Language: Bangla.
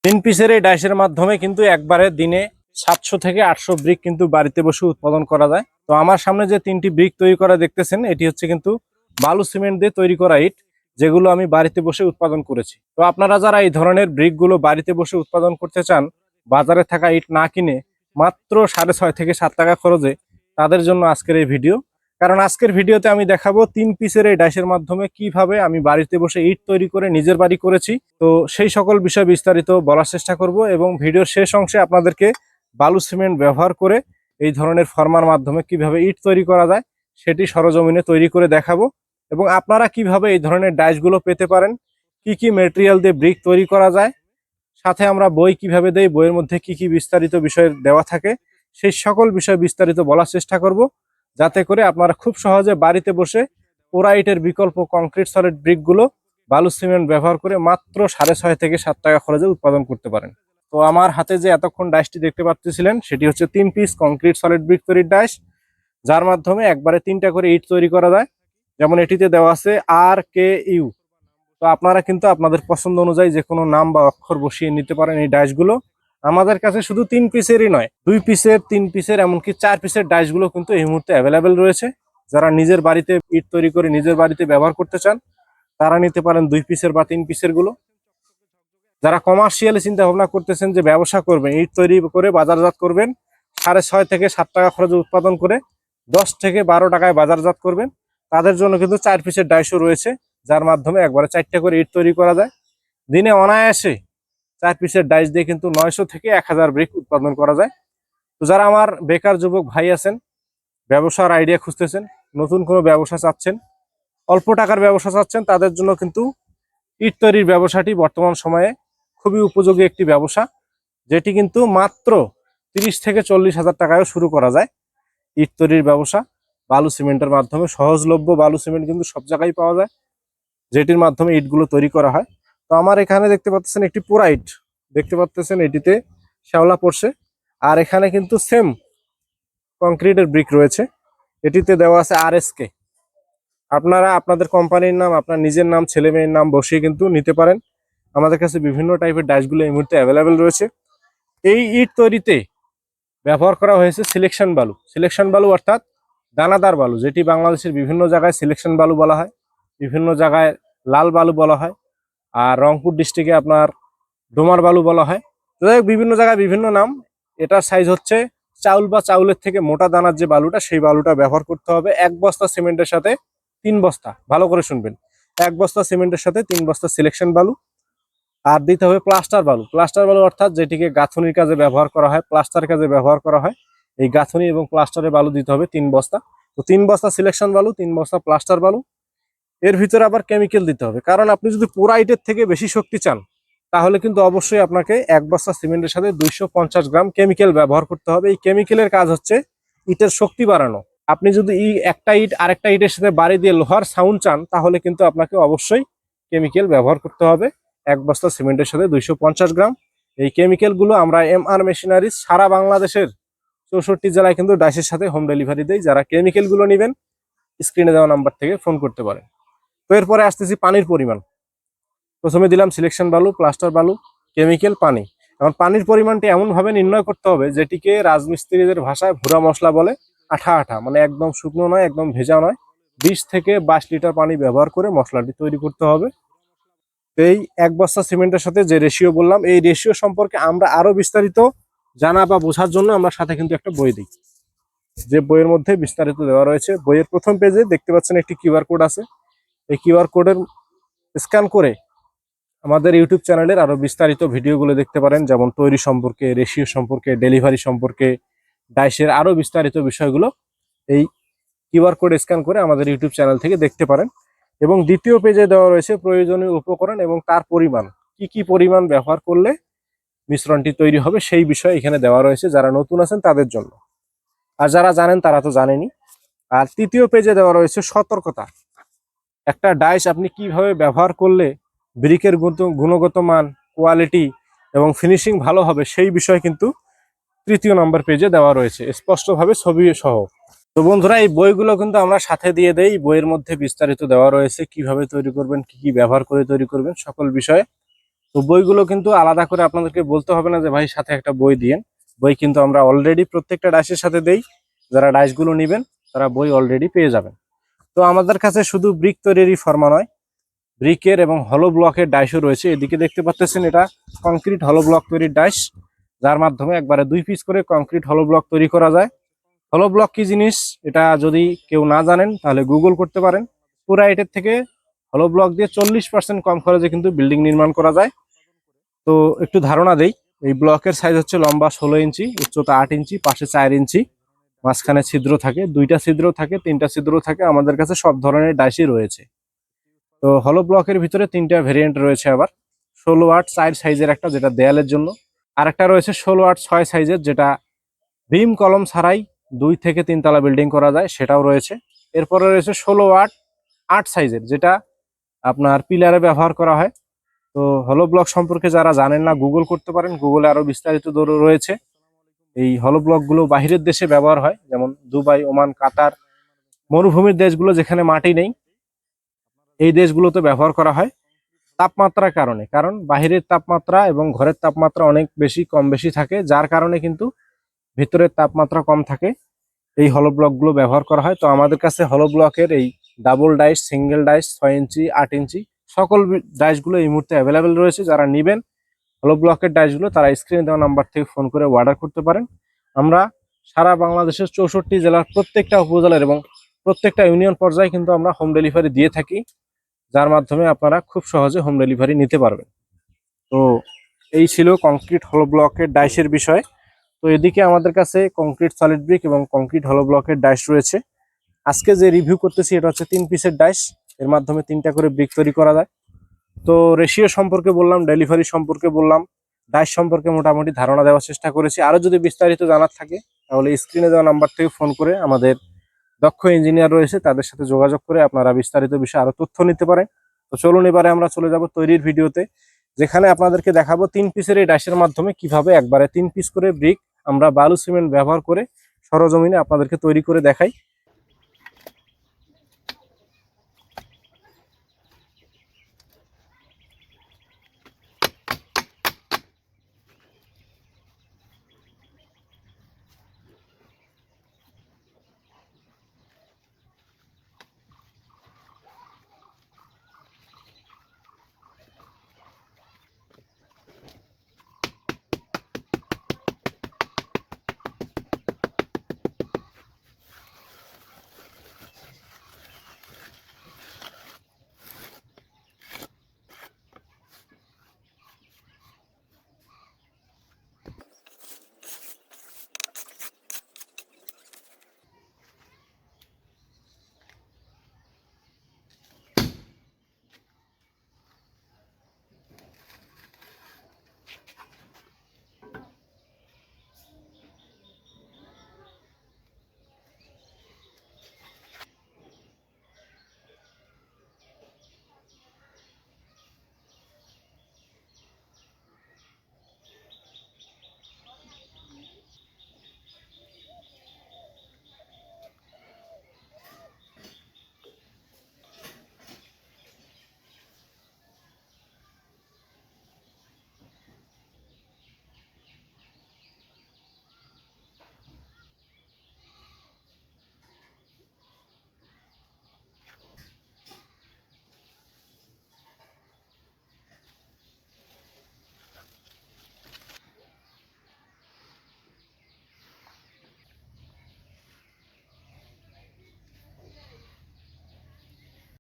3 পিসের এই ডাইসের মাধ্যমে কিন্তু একবারে দিনে 700 থেকে 800 ব্রিক কিন্তু বাড়িতে বসে উৎপাদন করা যায়। তো আমার সামনে যে 3টি ব্রিক তৈরি করা দেখতেছেন, এটি হচ্ছে কিন্তু বালু সিমেন্ট দিয়ে তৈরি করা ইট, যেগুলো আমি বাড়িতে বসে উৎপাদন করেছি। তো আপনারা যারা এই ধরনের ব্রিকগুলো বাড়িতে বসে উৎপাদন করতে চান, বাজারে থাকা ইট না কিনে মাত্র 6.5 থেকে 7 টাকা খরচে, তাদের জন্য আজকের এই ভিডিও। কারণ আজকের ভিডিওতে আমি দেখাবো 3 পিসের এই ডাইসের মাধ্যমে কিভাবে আমি বাড়িতে বসে ইট তৈরি করে নিজের বাড়ি করেছি। তো সেই সকল বিষয় বিস্তারিত বলার চেষ্টা করব এবং ভিডিওর শেষ অংশে আপনাদেরকে বালু সিমেন্ট ব্যবহার করে এই ধরনের ফর্মার মাধ্যমে কিভাবে ইট তৈরি করা যায় সেটি সরজমিনে তৈরি করে দেখাবো। এবং আপনারা কিভাবে এই ধরনের ডাইসগুলো পেতে পারেন, কি কি ম্যাটেরিয়াল দিয়ে ব্রিক তৈরি করা যায়, সাথে আমরা বই কিভাবে দেই, বইয়ের মধ্যে কি কি বিস্তারিত বিষয় দেওয়া থাকে, সেই সকল বিষয় বিস্তারিত বলার চেষ্টা করব, যাতে করে আপনারা খুব সহজে বাড়িতে বসে পোড়া ইটের বিকল্প কংক্রিট সলিড ব্রিকগুলো বালু সিমেন্ট ব্যবহার করে মাত্র 6.5 থেকে 7 টাকা খরচে উৎপাদন করতে পারেন। তো আমার হাতে যে এতক্ষণ ডাইসটি দেখতে পাচ্ছিলেন, সেটি হচ্ছে 3 পিস কংক্রিট সলিড ব্রিক তৈরির ডাইস, যার মাধ্যমে একবারে 3টা করে ইট তৈরি করা যায়। যেমন এটিতে দেওয়া আছে RKU। তো আপনারা কিন্তু আপনাদের পছন্দ অনুযায়ী যে কোনো নাম বা অক্ষর বসিয়ে নিতে পারেন এই ডাইসগুলো। আমাদের কাছে শুধু 3 পিসেরই নয়, 2 পিসের, 3 পিসের, এমনকি 4 পিসের ডাইসগুলো কিন্তু এই মুহূর্তে অ্যাভেলেবেল রয়েছে। যারা নিজের বাড়িতে ইট তৈরি করে নিজের বাড়িতে ব্যবহার করতে চান, তারা নিতে পারেন 2 পিসের বা 3 পিসের গুলো। যারা কমার্শিয়ালি চিন্তা ভাবনা করতেছেন যে ব্যবসা করবেন, ইট তৈরি করে বাজারজাত করবেন, 6.5 থেকে 7 টাকা খরচে উৎপাদন করে 10 থেকে 12 টাকায় বাজারজাত করবেন, তাদের জন্য কিন্তু 4 পিসের ডাইসও রয়েছে, যার মাধ্যমে একবারে 4টা করে ইট তৈরি করা যায়। দিনে অনায়াসে 4 পিসের ডাইস দিয়ে কিন্তু 900 থেকে 1000 ব্রিক উৎপাদন করা যায়। তো যারা আমার বেকার যুবক ভাই আছেন, ব্যবসার আইডিয়া খুঁজতেছেন, নতুন কোনো ব্যবসা চাচ্ছেন, অল্প টাকার ব্যবসা চাচ্ছেন, তাদের জন্য কিন্তু ইট তৈরির ব্যবসাটি বর্তমান সময়ে খুবই উপযোগী একটি ব্যবসা, যেটি কিন্তু মাত্র 30 থেকে 40 হাজার টাকায়ও শুরু করা যায়। ইট তৈরির ব্যবসা বালু সিমেন্টের মাধ্যমে, সহজলভ্য বালু সিমেন্ট কিন্তু সব জায়গায় পাওয়া যায়, যেটির মাধ্যমে ইটগুলো তৈরি করা হয়। তো আমার এখানে দেখতে পাচ্ছেন একটি পোড়া ইট, দেখতে পাচ্ছেন এটিতে শ্যাওলা পড়ছে, আর এখানে কিন্তু সেম কংক্রিটের ব্রিক রয়েছে, এটিতে দেওয়া আছে RSK। আপনারা আপনাদের কোম্পানির নাম, আপনার নিজের নাম, ছেলে মেয়ের নাম বসিয়ে কিন্তু নিতে পারেন। আমাদের কাছে বিভিন্ন টাইপের ডাইসগুলো এই মুহূর্তে অ্যাভেলেবেল রয়েছে। এই ইট তৈরিতে ব্যবহার করা হয়েছে সিলেকশন বালু। সিলেকশন বালু অর্থাৎ দানাদার বালু, যেটি বাংলাদেশের বিভিন্ন জায়গায় সিলেকশন বালু বলা হয়, বিভিন্ন জায়গায় লাল বালু বলা হয়, আর রংপুর ডিস্ট্রিক্টে আপনার ডোমার বালু বলা হয়। তো বিভিন্ন জায়গায় বিভিন্ন নাম। এটার সাইজ হচ্ছে চাউল বা চাউলের থেকে মোটা দানার যে বালুটা, সেই বালুটা ব্যবহার করতে হবে 1 বস্তা সিমেন্টের সাথে 3 বস্তা, ভালো করে শুনবেন, 1 বস্তা সিমেন্টের সাথে 3 বস্তা সিলেকশন বালু। আর দিতে হবে প্লাস্টার বালু। প্লাস্টার বালু অর্থাৎ যেটিকে গাঁথনির কাজে ব্যবহার করা হয়, প্লাস্টার কাজে ব্যবহার করা হয়, এই গাঁথনি এবং প্লাস্টারের বালু দিতে হবে 3 বস্তা। তো 3 বস্তা সিলেকশন বালু, 3 বস্তা প্লাস্টার বালু। এর ভিতরে আবার কেমিক্যাল দিতে হবে, কারণ আপনি যদি পোড়া ইটের থেকে বেশি শক্তি চান, তাহলে কিন্তু অবশ্যই আপনাকে 1 বস্তা সিমেন্টের সাথে 250 গ্রাম কেমিক্যাল ব্যবহার করতে হবে। এই কেমিক্যালের কাজ হচ্ছে ইটের শক্তি বাড়ানো। আপনি যদি একটা ইট আরেকটা ইটের সাথে বাড়ি দিয়ে লোহার সাউন্ড চান, তাহলে কিন্তু আপনাকে অবশ্যই কেমিক্যাল ব্যবহার করতে হবে 1 বস্তা সিমেন্টের সাথে 250 গ্রাম। এই কেমিক্যালগুলো আমরা MR মেশিনারিজ সারা বাংলাদেশের 64 জেলায় কিন্তু ডাইসের সাথে হোম ডেলিভারি দেয়। যারা কেমিক্যালগুলো নেবেন, স্ক্রিনে দেওয়া নাম্বার থেকে ফোন করতে পারেন। তো এরপরে আসতেছি পানির পরিমাণ। প্রথমে দিলাম সিলেকশন বালু, প্লাস্টার বালু, কেমিক্যাল, পানি। এখন পানির পরিমাণটি এমনভাবে নির্ণয় করতে হবে, যেটিকে রাজমিস্ত্রিদের ভাষায় ভুরা মশলা বলে, আঠা আঠা, মানে একদম শুকনো নয়, একদম ভেজা নয়। 20 থেকে 22 লিটার পানি ব্যবহার করে মশলাটি তৈরি করতে হবে। এই 1 বস্তা সিমেন্টের সাথে যে রেশিও বললাম, এই রেশিও সম্পর্কে আমরা আরো বিস্তারিত জানা বা বোঝার জন্য আমরা সাথে কিন্তু একটা বই দিই, যে বইয়ের মধ্যে বিস্তারিত দেওয়া রয়েছে। বইয়ের প্রথম পেজে দেখতে পাচ্ছেন একটি QR কোড আছে। এই QR কোডের স্ক্যান করে আমাদের ইউটিউব চ্যানেলের আরো বিস্তারিত ভিডিওগুলো দেখতে পারেন, যেমন তৈরি সম্পর্কে, রেশিও সম্পর্কে, ডেলিভারি সম্পর্কে, ডাইসের আরো বিস্তারিত বিষয়গুলো এই QR কোড স্ক্যান করে আমাদের ইউটিউব চ্যানেল থেকে দেখতে পারেন। এবং দ্বিতীয় পেজে দেওয়া রয়েছে প্রয়োজনীয় উপকরণ এবং তার পরিমাণ, কি কি পরিমাণ ব্যবহার করলে মিশ্রণটি তৈরি হবে, সেই বিষয় এখানে দেওয়া রয়েছে যারা নতুন আছেন তাদের জন্য। আর যারা জানেন তারা তো জানেনই। আর তৃতীয় পেজে দেওয়া রয়েছে সতর্কতা। একটা ডাইস আপনি কিভাবে ব্যবহার করলে ব্রিকের গুণগত মান, কোয়ালিটি এবং ফিনিশিং ভালো হবে, সেই বিষয় কিন্তু তৃতীয় নম্বর পেজে দেওয়া রয়েছে স্পষ্টভাবে ছবি সহ। তো বন্ধুরা, এই বইগুলো কিন্তু আমরা সাথে দিয়ে দেই। বইয়ের মধ্যে বিস্তারিত দেওয়া রয়েছে কিভাবে তৈরি করবেন, কি কি ব্যবহার করে তৈরি করবেন, সকল বিষয়ে তো বইগুলো কিন্তু আলাদা করে আপনাদেরকে বলতে হবে না যে ভাই সাথে একটা বই দিয়েন। বই কিন্তু আমরা অলরেডি প্রত্যেকটা ডাইসের সাথে দেই। যারা ডাইসগুলো নেবেন তারা বই অলরেডি পেয়ে যাবেন। তো আমাদের কাছে শুধু ব্রিক তৈরিরই ফর্মা নয়, ব্রিকের এবং হলো ব্লকের ডাইসও রয়েছে। এদিকে দেখতে পাচ্ছেন এটা কংক্রিট হলো ব্লক তৈরির ডাইস, যার মাধ্যমে একবারে 2 পিস করে কংক্রিট হলো ব্লক তৈরি করা যায়। হলো ব্লক কি জিনিস এটা যদি কেউ না জানেন তাহলে গুগল করতে পারেন। পুরা এটার থেকে হলো ব্লক দিয়ে 40% কম খরচে কিন্তু বিল্ডিং নির্মাণ করা যায়। তো একটু ধারণা দেই, এই ব্লকের সাইজ হচ্ছে লম্বা 16 ইঞ্চি, উচ্চতা 8 ইঞ্চি, পাশে 4 ইঞ্চি, মাঝখানে ছিদ্র থাকে, 2টা ছিদ্র থাকে, 3টা ছিদ্র থাকে। আমাদের কাছে সব ধরনের ডাইসই রয়েছে। তো হলো ব্লকের ভিতরে 3টা ভেরিয়েন্ট রয়েছে। আবার 16 8 4 সাইজের একটা, যেটা দেয়ালের জন্য। আর একটা রয়েছে 16 8 6 সাইজের, যেটা বিম কলম ছাড়াই 2 থেকে 3 তলা বিল্ডিং করা যায়, সেটাও রয়েছে। এরপরে রয়েছে 16 8 8 সাইজের, যেটা আপনার পিলারে ব্যবহার করা হয়। তো হলো ব্লক সম্পর্কে যারা জানেন না গুগল করতে পারেন, গুগলে আরো বিস্তারিত রয়েছে। এই হলো ব্লকগুলো বাহিরের দেশে ব্যবহার হয়, যেমন দুবাই, ওমান, কাতার, মরুভূমির দেশগুলো যেখানে মাটি নেই, এই দেশগুলোতে ব্যবহার করা হয় তাপমাত্রার কারণে। কারণ বাহিরের তাপমাত্রা এবং ঘরের তাপমাত্রা অনেক বেশি কম বেশি থাকে, যার কারণে কিন্তু ভিতরের তাপমাত্রা কম থাকে। এই হলো ব্লকগুলো ব্যবহার করা হয়। তো আমাদের কাছে হলো ব্লকের এই ডাবল ডাইস, সিঙ্গেল ডাইস, 6 ইঞ্চি, 8 ইঞ্চি সকল ডাইসগুলো এই মুহূর্তে অ্যাভেলেবেল রয়েছে। যারা নেবেন হলো ব্লকের ডাইসগুলো তারা স্ক্রিনে দেওয়া নাম্বার থেকে ফোন করে অর্ডার করতে পারেন। আমরা সারা বাংলাদেশের 64 জেলার প্রত্যেকটা উপজেলার এবং প্রত্যেকটা ইউনিয়ন পর্যায়ে কিন্তু আমরা হোম ডেলিভারি দিয়ে থাকি, যার মাধ্যমে আপনারা খুব সহজে হোম ডেলিভারি নিতে পারবেন। তো এই ছিল কংক্রিট হলো ব্লকের ডাইসের বিষয়। তো এদিকে আমাদের কাছে কংক্রিট সলিড ব্রিক এবং কংক্রিট হলো ব্লকের ডাইস রয়েছে। আজকে যে রিভিউ করতেছি এটা হচ্ছে 3 পিসের ডাইস, এর মাধ্যমে 3টা করে ব্রিক তৈরি করা যায়। তো রেশিও সম্পর্কে বললাম, ডেলিভারি সম্পর্কে বললাম, ডাইস সম্পর্কে মোটামুটি ধারণা দেওয়ার চেষ্টা করেছি। আরো যদি বিস্তারিত জানার থাকে তাহলে স্ক্রিনে দেওয়া নাম্বার থেকে ফোন করে আমাদের দক্ষ ইঞ্জিনিয়ার রয়েছে তাদের সাথে যোগাযোগ করে আপনারা বিস্তারিত বিষয়ে আরো তথ্য নিতে পারেন। তো চলুন এবারে আমরা চলে যাব তৈরির ভিডিওতে, যেখানে আপনাদেরকে দেখাবো 3 পিসের এই ডাইসের মাধ্যমে কিভাবে একবারে 3 পিস করে ব্রিক আমরা বালু সিমেন্ট ব্যবহার করে সরজমিনে আপনাদেরকে তৈরি করে দেখাই।